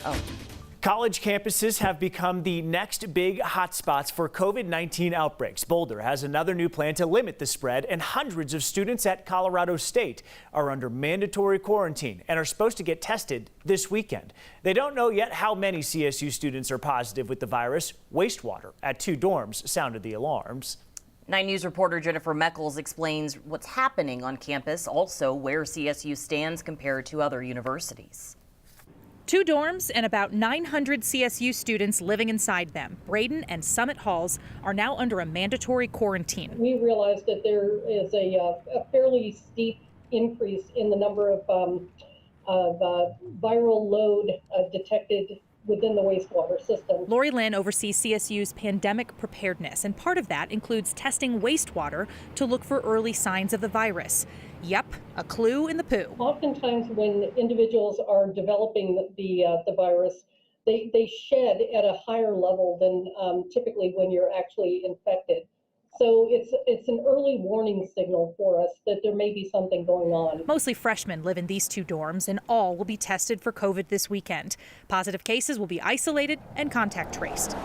Oh. College campuses have become the next big hotspots for COVID-19 outbreaks. Boulder has another new plan to limit the spread, and hundreds of students at Colorado State are under mandatory quarantine and are supposed to get tested this weekend. They don't know yet how many CSU students are positive with the virus. Wastewater at 2 dorms sounded the alarms. 9 News reporter Jennifer Meckles explains what's happening on campus, also where CSU stands compared to other universities. 2 dorms and about 900 CSU students living inside them. Braden and Summit Halls are now under a mandatory quarantine. We realized that there is a fairly steep increase in the number of viral load detected within the wastewater system. Lori Lynn oversees CSU's pandemic preparedness, and part of that includes testing wastewater to look for early signs of the virus. Yep, a clue in the poo. Oftentimes when individuals are developing the virus, they shed at a higher level than typically when you're actually infected. So it's an early warning signal for us that there may be something going on. Mostly freshmen live in these 2 dorms, and all will be tested for COVID this weekend. Positive cases will be isolated and contact traced.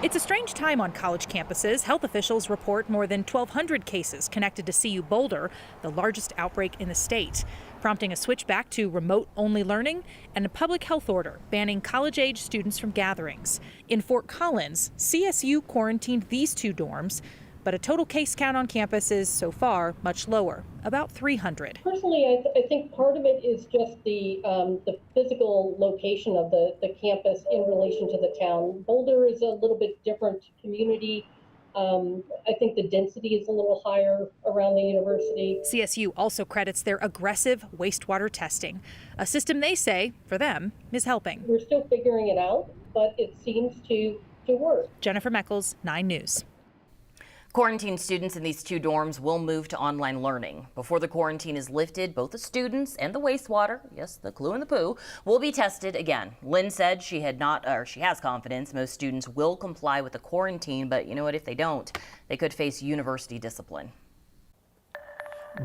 It's a strange time on college campuses. Health officials report more than 1,200 cases connected to CU Boulder, the largest outbreak in the state, prompting a switch back to remote-only learning and a public health order banning college-age students from gatherings. In Fort Collins, CSU quarantined these 2 dorms, but a total case count on campus is so far much lower, about 300. Personally, I think part of it is just the physical location of the campus in relation to the town. Boulder is a little bit different community. I think the density is a little higher around the university. CSU also credits their aggressive wastewater testing, a system they say, for them, is helping. We're still figuring it out, but it seems to work. Jennifer Meckles, 9 News. Quarantined students in these 2 dorms will move to online learning. Before the quarantine is lifted, both the students and the wastewater, yes, the clue in the poo, will be tested again. Lynn said she has confidence most students will comply with the quarantine, but you know what, if they don't, they could face university discipline.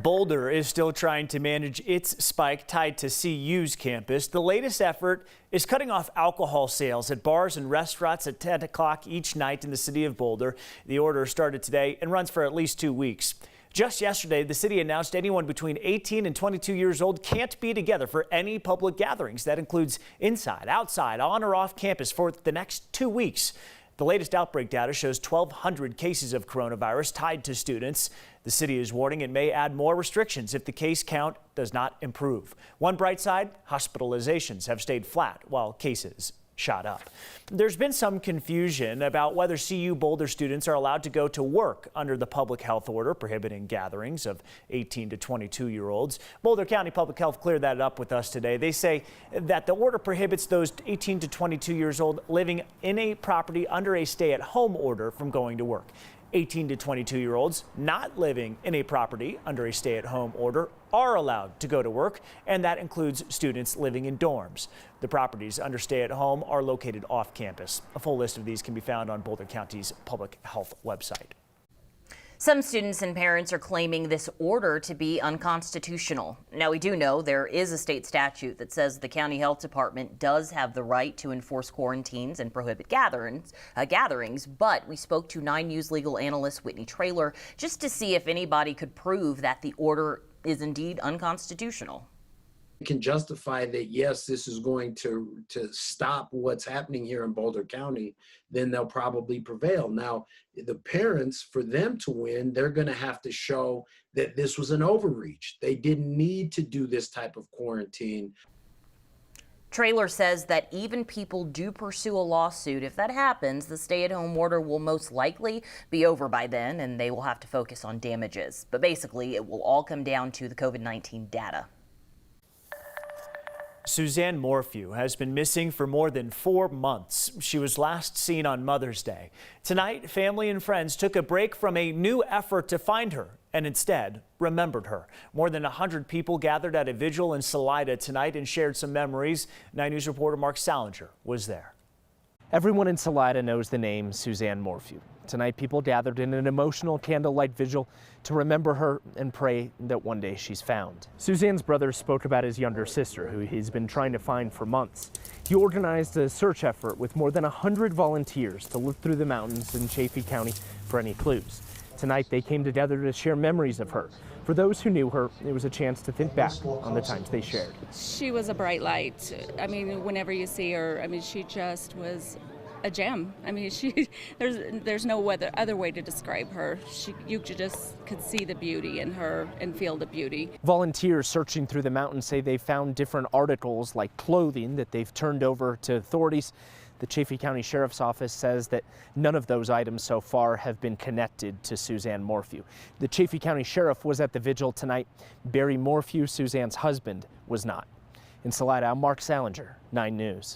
Boulder is still trying to manage its spike tied to CU's campus. The latest effort is cutting off alcohol sales at bars and restaurants at 10 o'clock each night in the city of Boulder. The order started today and runs for at least 2 weeks. Just yesterday, the city announced anyone between 18 and 22 years old can't be together for any public gatherings. That includes inside, outside, on or off campus for the next 2 weeks. The latest outbreak data shows 1,200 cases of coronavirus tied to students. The city is warning it may add more restrictions if the case count does not improve. One bright side, hospitalizations have stayed flat while cases shot up. There's been some confusion about whether CU Boulder students are allowed to go to work under the public health order prohibiting gatherings of 18 to 22-year-olds. Boulder County Public Health cleared that up with us today. They say that the order prohibits those 18 to 22 years old living in a property under a stay-at-home order from going to work. 18 to 22-year-olds not living in a property under a stay-at-home order are allowed to go to work, and that includes students living in dorms. The properties under stay-at-home are located off campus. A full list of these can be found on Boulder County's public health website. Some students and parents are claiming this order to be unconstitutional. Now, we do know there is a state statute that says the county health department does have the right to enforce quarantines and prohibit gatherings, but we spoke to 9 News legal analyst Whitney Traylor just to see if anybody could prove that the order is indeed unconstitutional. Can justify that, yes, this is going to stop what's happening here in Boulder County, then they'll probably prevail. Now, the parents, for them to win, they're going to have to show that this was an overreach. They didn't need to do this type of quarantine. Traylor says that even people do pursue a lawsuit. If that happens, the stay-at-home order will most likely be over by then, and they will have to focus on damages. But basically, it will all come down to the COVID-19 data. Suzanne Morphy has been missing for more than 4 months. She was last seen on Mother's Day. Tonight, family and friends took a break from a new effort to find her and instead remembered her. More than 100 people gathered at a vigil in Salida tonight and shared some memories. 9 News reporter Mark Salinger was there. Everyone in Salida knows the name Suzanne Morphy. Tonight, people gathered in an emotional candlelight vigil to remember her and pray that one day she's found. Suzanne's brother spoke about his younger sister, who he's been trying to find for months. He organized a search effort with more than 100 volunteers to look through the mountains in Chaffee County for any clues. Tonight, they came together to share memories of her. For those who knew her, it was a chance to think back on the times they shared. She was a bright light. I mean, whenever you see her, I mean, she just was a gem. I mean, there's no other way to describe her. You just could see the beauty in her and feel the beauty. Volunteers searching through the mountains say they found different articles like clothing that they've turned over to authorities. The Chaffee County Sheriff's Office says that none of those items so far have been connected to Suzanne Morphy. The Chaffee County Sheriff was at the vigil tonight. Barry Morphy, Suzanne's husband, was not. In Salida, I'm Mark Salinger, 9 News.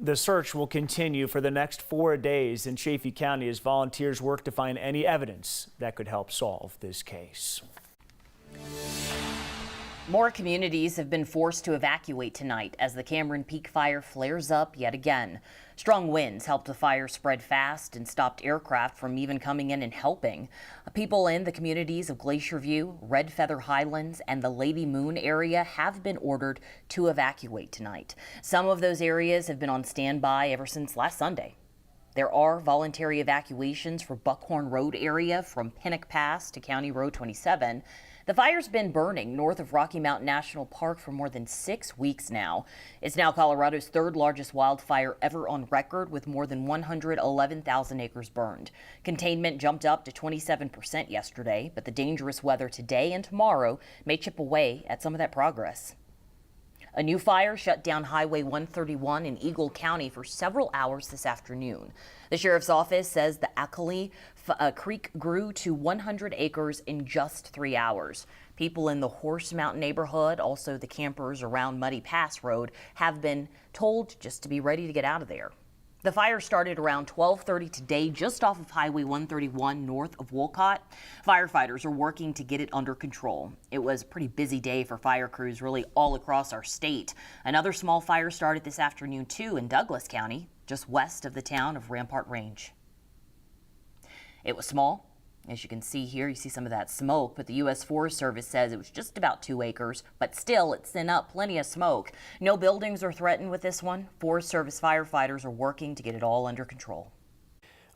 The search will continue for the next 4 days in Chaffee County as volunteers work to find any evidence that could help solve this case. More communities have been forced to evacuate tonight as the Cameron Peak fire flares up yet again. Strong winds helped the fire spread fast and stopped aircraft from even coming in and helping. People in the communities of Glacier View, Red Feather Highlands, and the Lady Moon area have been ordered to evacuate tonight. Some of those areas have been on standby ever since last Sunday. There are voluntary evacuations for Buckhorn Road area from Pinnock Pass to County Road 27. The fire's been burning north of Rocky Mountain National Park for more than 6 weeks now. It's now Colorado's third largest wildfire ever on record, with more than 111,000 acres burned. Containment jumped up to 27% yesterday, but the dangerous weather today and tomorrow may chip away at some of that progress. A new fire shut down Highway 131 in Eagle County for several hours this afternoon. The sheriff's office says the Ackley Creek grew to 100 acres in just 3 hours. People in the Horse Mountain neighborhood, also the campers around Muddy Pass Road, have been told just to be ready to get out of there. The fire started around 12:30 today just off of Highway 131 north of Wolcott. Firefighters are working to get it under control. It was a pretty busy day for fire crews really all across our state. Another small fire started this afternoon too in Douglas County, just west of the town of Rampart Range. It was small. As you can see here, you see some of that smoke, but the U.S. Forest Service says it was just about 2 acres, but still it sent up plenty of smoke. No buildings are threatened with this one. Forest Service firefighters are working to get it all under control.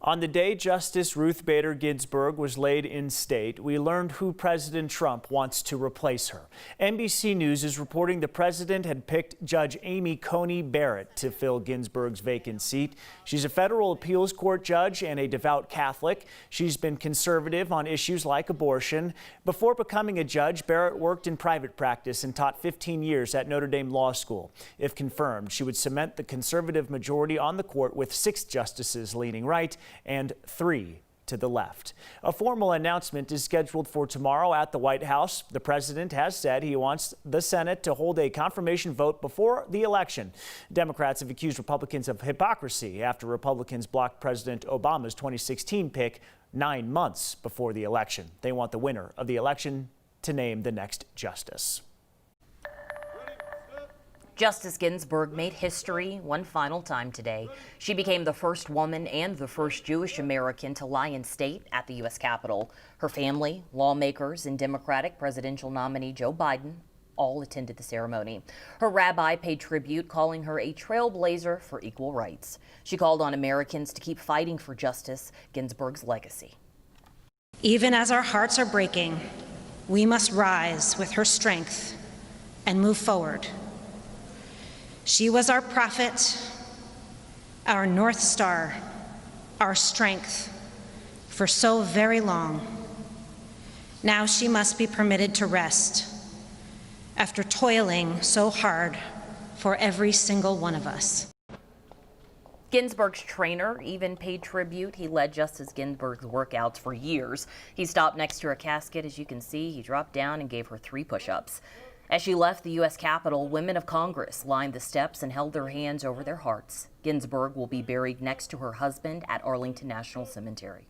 On the day Justice Ruth Bader Ginsburg was laid in state, we learned who President Trump wants to replace her. NBC News is reporting the president had picked Judge Amy Coney Barrett to fill Ginsburg's vacant seat. She's a federal appeals court judge and a devout Catholic. She's been conservative on issues like abortion. Before becoming a judge, Barrett worked in private practice and taught 15 years at Notre Dame Law School. If confirmed, she would cement the conservative majority on the court with 6 justices leaning right and 3 to the left. A formal announcement is scheduled for tomorrow at the White House. The president has said he wants the Senate to hold a confirmation vote before the election. Democrats have accused Republicans of hypocrisy after Republicans blocked President Obama's 2016 pick 9 months before the election. They want the winner of the election to name the next justice. Justice Ginsburg made history one final time today. She became the first woman and the first Jewish American to lie in state at the U.S. Capitol. Her family, lawmakers, and Democratic presidential nominee Joe Biden all attended the ceremony. Her rabbi paid tribute, calling her a trailblazer for equal rights. She called on Americans to keep fighting for Justice Ginsburg's legacy. Even as our hearts are breaking, we must rise with her strength and move forward. She was our prophet, our North Star, our strength for so very long. Now she must be permitted to rest after toiling so hard for every single one of us. Ginsburg's trainer even paid tribute. He led Justice Ginsburg's workouts for years. He stopped next to her casket. As you can see, he dropped down and gave her 3 push-ups. As she left the U.S. Capitol, women of Congress lined the steps and held their hands over their hearts. Ginsburg will be buried next to her husband at Arlington National Cemetery.